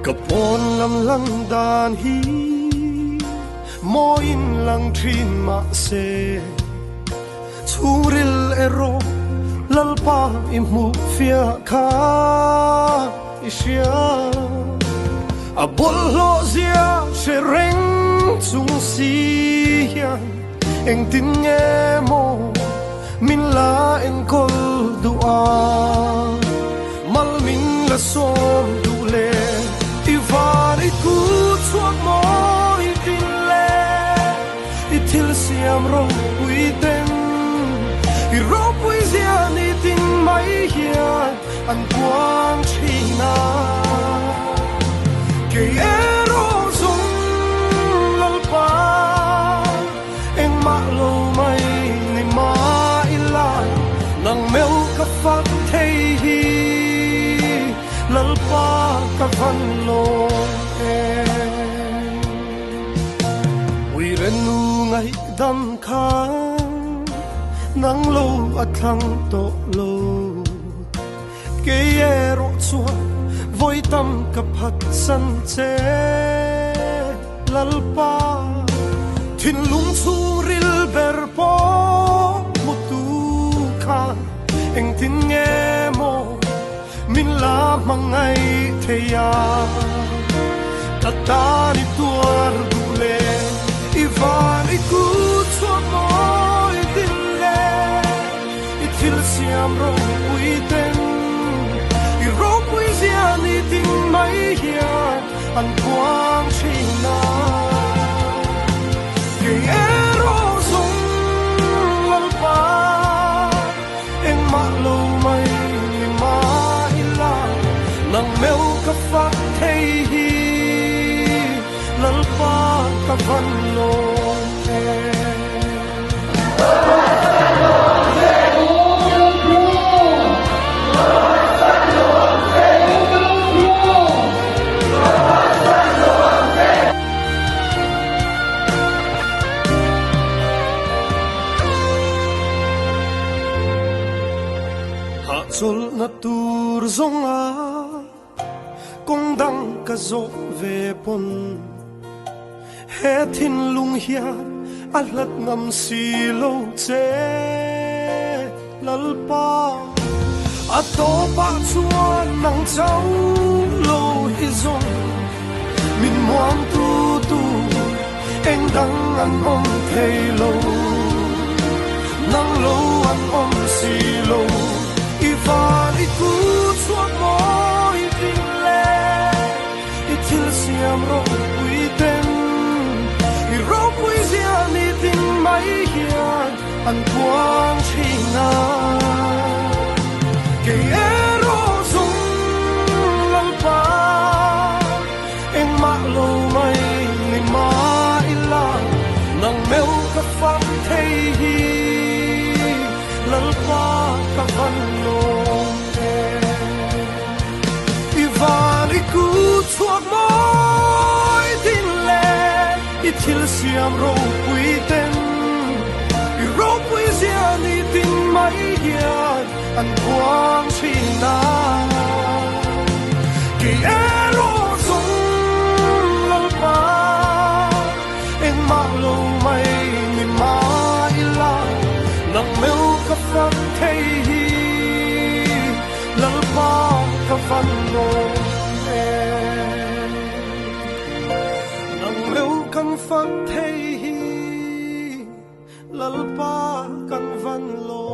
Kapon lam lang dan hi mo in lang trin ma se churil ero lalpa imu fia kha isia abol lo zia shereng chung si hian eng tin nge mo min la eng kol dua mal min la som du le ivan iku chuak mo itin le itil siam ro uiten i ro pui zia ni tin mai hian an quang china ke ero zong lalpa eng ma lo mai ni ma ila nang mel ka fak thei hi lalpa ka van lo wi ren nu ngai dam kha nang lo athang to lo ke ero chua voi tam ka phat san che lalpa thin lung chu ril ber po mutu kha eng tin nge mo min la mangai theya tatani tuar dule ivan iku chua mo itin le itil siam ro uiten i ro pui zia ni tin mai hian an quang china ke ero zong lalpa eng ma lo mai ni ma ila nang mel ka fak thei hi lalpa ka van lo Zol na tur zonga kong dang ka zo ve pon he thin lung hian alat ngam si lo che lalpa ato pa chuan nang chau lo hi zong min muam tu tu eng dang an om thei lo nang lo an om si lo ivan iku chuak mo itin le itil siam ro uiten i ro pui zia ni tin mai hian an quang china ke ero zong lalpa eng ma lo mai ni ma ila nang mel ka fak thei hi lalpa ka van lo ivan iku chuak mo itin le itil siam ro uiten i ro pui zia ni tin mai hian an quang china ke ero zong lalpa eng ma lo mai ni ma ila nang mel ka fak thei hi lalpa ka van lo nang mel kan fak thei hi lalpa kan van lo